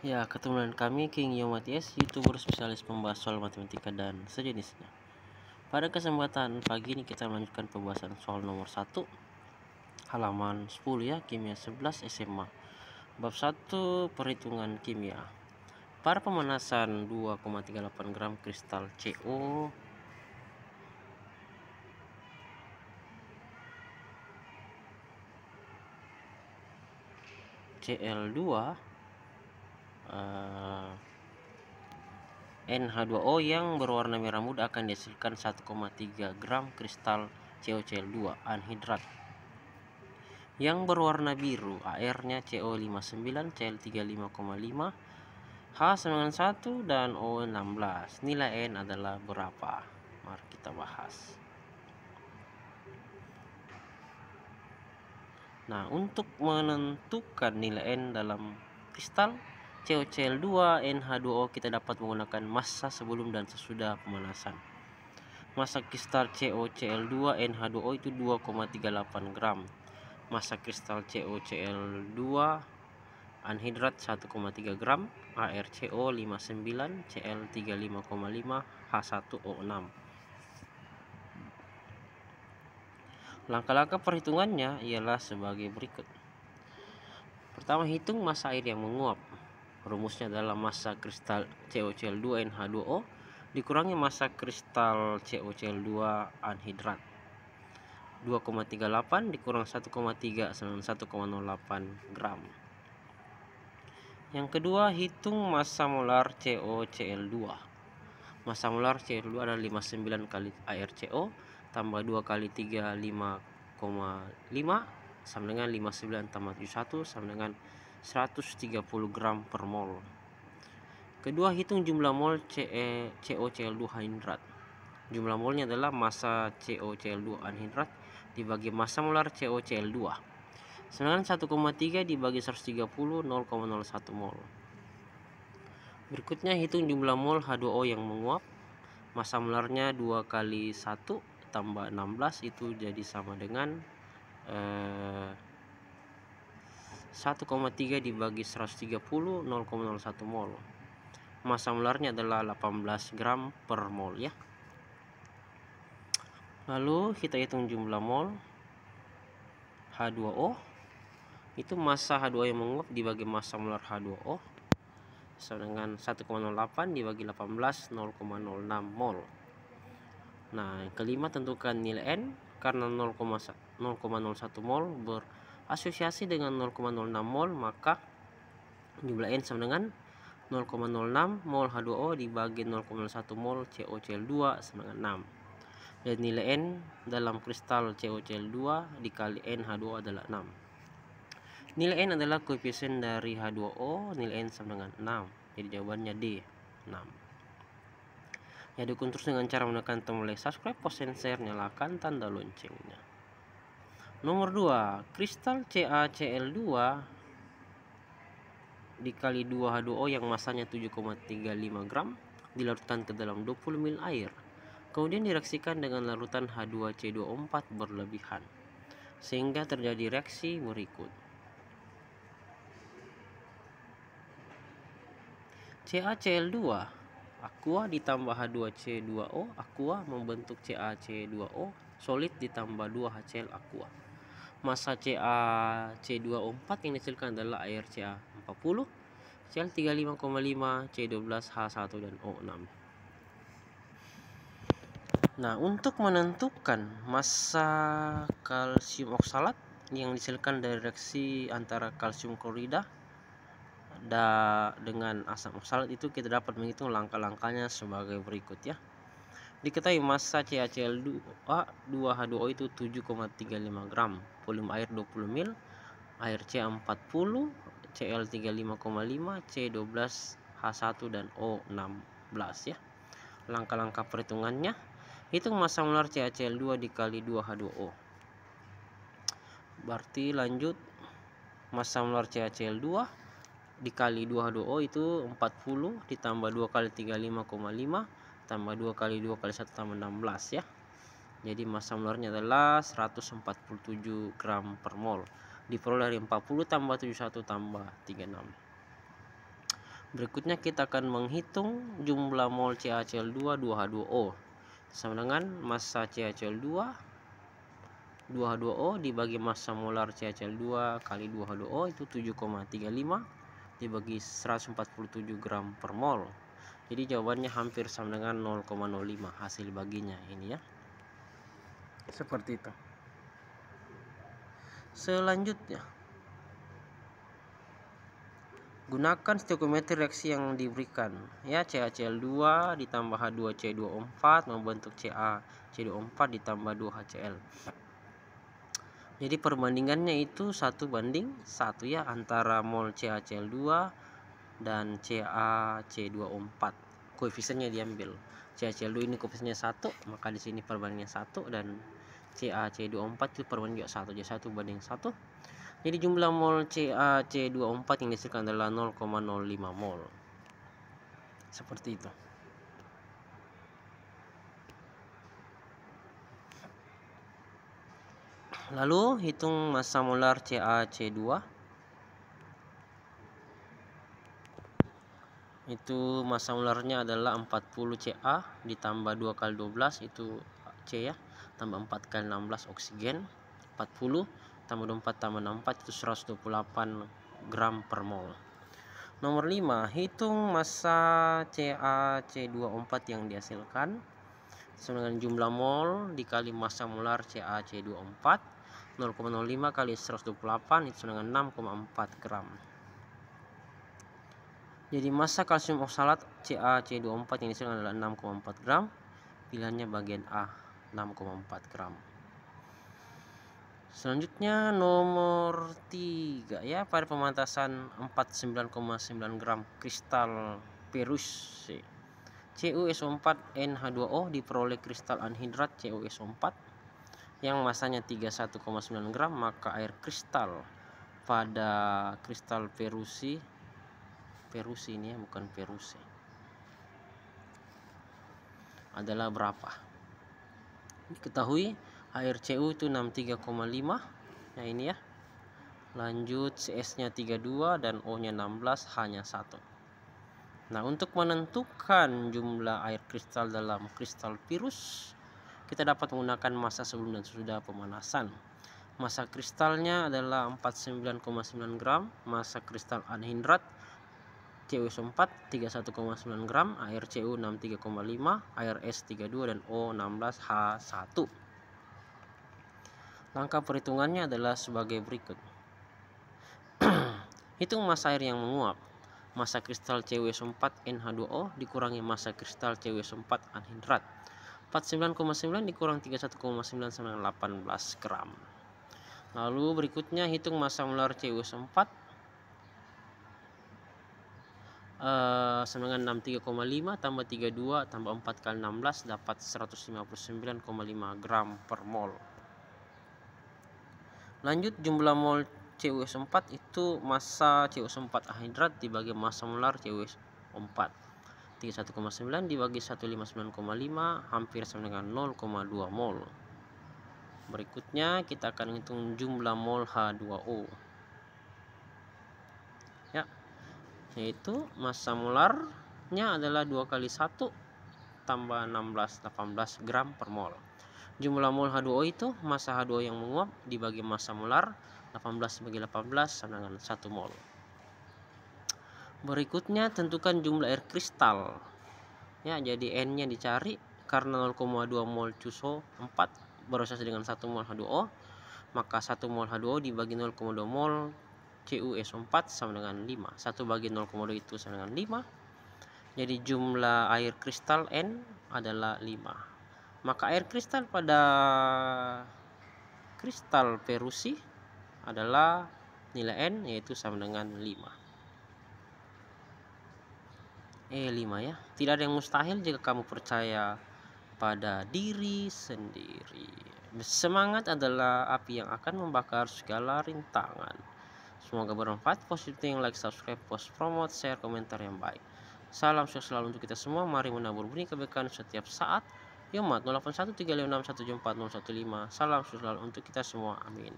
Ya, ketemu dengan kami King Yo Matias, YouTuber spesialis pembahas soal matematika dan sejenisnya. Pada kesempatan pagi ini kita melanjutkan pembahasan soal nomor 1 halaman 10 ya, kimia 11 SMA. Bab 1 perhitungan kimia. Para pemanasan 2,38 gram kristal CO Cl2 NH2O yang berwarna merah muda akan dihasilkan 1,3 gram kristal CoCl2 anhidrat. Yang berwarna biru airnya CO59, Cl35,5, H91 dan O16. Nilai N adalah berapa? Mari kita bahas. Nah, untuk menentukan nilai N dalam kristal CoCl2 NH2O kita dapat menggunakan massa sebelum dan sesudah pemanasan. Massa kristal CoCl2 NH2O itu 2,38 gram. Massa kristal CoCl2 anhidrat 1,3 gram, ArCO 59, Cl35,5, H1O6. Langkah-langkah perhitungannya ialah sebagai berikut. Pertama, hitung massa air yang menguap. Rumusnya adalah massa kristal CoCl2 NH2O dikurangi massa kristal CoCl2 anhidrat. 2,38 dikurang 1,3 sama 1,08 gram. Yang kedua, hitung massa molar CoCl2. Massa molar CoCl2 adalah 59 kali ArCO tambah 2 kali 3 5,5 sama dengan 59 tambah 71 sama dengan 130 gram per mol. Kedua, hitung jumlah mol CoCl2 anhidrat. Jumlah molnya adalah massa CoCl2 anhidrat dibagi massa molar CoCl2. Sedangkan 1,3 dibagi 130 0,01 mol. Berikutnya hitung jumlah mol H2O yang menguap. Massa molarnya 2 kali 1 tambah 16 itu jadi sama dengan 1,3 dibagi 130 0,01 mol. Massa molarnya adalah 18 gram per mol ya. Lalu kita hitung jumlah mol H2O. Itu massa H2O yang menguap dibagi massa molar H2O sama dengan 1,08 dibagi 18 0,06 mol. Nah, yang kelima, tentukan nilai N karena 0,01 mol berasosiasi dengan 0,06 mol, maka jumlah N sama dengan 0,06 mol H2O dibagi 0,01 mol CoCl2 sama dengan 6. Dan nilai N dalam kristal CoCl2 dikali NH2O adalah 6. Nilai N adalah koefisien dari H2O, nilai N sama dengan 6. Jadi jawabannya D, 6. Ya, dukung terus dengan cara menekan tombol like, subscribe, post, and share, nyalakan tanda loncengnya. Nomor 2, kristal CaCl2 dikali 2H2O yang masanya 7,35 gram dilarutkan ke dalam 20 ml air. Kemudian direaksikan dengan larutan H2C24 berlebihan sehingga terjadi reaksi berikut. CaCl2 aqua ditambah H2C2O aqua membentuk CaC2O solid ditambah 2HCl aqua. Massa CaC2O4 yang dihasilkan adalah air Ca40, Cl35,5, C12H1 dan O6. Nah, untuk menentukan massa kalsium oksalat yang dihasilkan dari reaksi antara kalsium klorida dengan asam oksalat itu kita dapat menghitung langkah-langkahnya sebagai berikut ya. Diketahui massa CaCl2 2H2O itu 7,35 gram, volume air 20 ml, air Ca40, Cl35,5, C12H1 dan O16 ya. Langkah-langkah perhitungannya, hitung massa molar CaCl2 dikali 2H2O. Berarti lanjut, massa molar CaCl2 dikali 2H2O itu 40 ditambah 2 kali 35,5 tambah 2 kali 2 kali 1 tambah 16 ya. Jadi massa molarnya adalah 147 gram per mol. Diperoleh dari 40 tambah 71 tambah 36. Berikutnya kita akan menghitung jumlah mol CaCl2 2H2O sama dengan massa CaCl2 2H2O dibagi massa molar CaCl2 kali 2H2O itu 7,35 dibagi 147 gram per mol. Jadi jawabannya hampir sama dengan 0,05 hasil baginya ini ya. Seperti itu. Selanjutnya, gunakan stoichiometri reaksi yang diberikan ya. CaCl2 ditambah H2C2O4 membentuk CaC2O4 ditambah 2HCl. Jadi perbandingannya itu 1:1 ya antara mol CaCl2 dan CaC2O4. Koefisiennya diambil. CaCl2 ini koefisiennya 1, maka di sini perbandingannya 1 dan CaC2O4 itu perbandingan 1, jadi 1:1. Jadi jumlah mol CaC2O4 yang dihasilkan adalah 0,05 mol. Seperti itu. Lalu hitung massa molar CaC2. Itu massa molarnya adalah 40 Ca ditambah 2 kali 12 itu C ya, tambah 4 kali 16 oksigen. 40 tambah 24 tambah 64 itu 128 gram per mol. Nomor 5, hitung massa CaC2O4 yang dihasilkan sama dengan jumlah mol dikali massa molar CaC2O4. 0,05 kali 128 itu sama dengan 6,4 gram. Jadi massa kalsium oksalat CaC2O4 yang dihasilkan adalah 6,4 gram. Pilihannya bagian A, 6,4 gram. Selanjutnya nomor 3 ya, pada pemantasan 49,9 gram kristal perusi CuSO4NH2O diperoleh kristal anhidrat CuSO4 yang masanya 31,9 gram, maka air kristal pada kristal perusi ini ya, bukan perusi, adalah berapa? Diketahui air Cu itu 63,5 nah ini ya. Lanjut CS nya 32 dan O nya 16, hanya 1. Nah untuk menentukan jumlah air kristal dalam kristal virus, kita dapat menggunakan massa sebelum dan sesudah pemanasan. Massa kristalnya adalah 49,9 gram, massa kristal anhidrat CuSO4 31,9 gram, air Cu 63,5, air S 32 dan O 16H1. Langkah perhitungannya adalah sebagai berikut. Hitung massa air yang menguap. Massa kristal CuSO4NH2O dikurangi massa kristal CuSO4 anhidrat. 49,9 dikurang 31,9 sama dengan 18 gram. Lalu berikutnya hitung massa molar CuSO4 sama dengan 63,5 tambah 32 tambah 4 kali 16 dapat 159,5 gram per mol. Lanjut jumlah mol CuSO4 itu massa CuSO4 anhidrat dibagi massa molar CuSO4. 31,9 dibagi 159,5 hampir sama dengan 0,2 mol. Berikutnya kita akan hitung jumlah mol H2O. Ya. Yaitu massa molarnya adalah 2 kali 1 tambah 16 18 gram per mol. Jumlah mol H2O itu massa H2O yang menguap dibagi massa molar 18 bagi 18 sama dengan 1 mol. Berikutnya tentukan jumlah air kristal. Ya, jadi N-nya dicari karena 0,2 mol CuSO4 berasal dengan 1 mol H2O, maka 1 mol H2O dibagi 0,2 mol CuSO4 sama dengan 5. 1 bagi 0,2 itu sama dengan 5. Jadi jumlah air kristal N adalah 5. Maka air kristal pada kristal perusi adalah nilai N yaitu sama dengan 5. 5 ya. Tidak ada yang mustahil jika kamu percaya pada diri sendiri. Semangat adalah api yang akan membakar segala rintangan. Semoga bermanfaat. Positif, like, subscribe, post, promote, share, komentar yang baik. Salam sukses selalu untuk kita semua. Mari menabur benih kebaikan setiap saat. Yomat 081356174015. Salam sukses selalu untuk kita semua. Amin.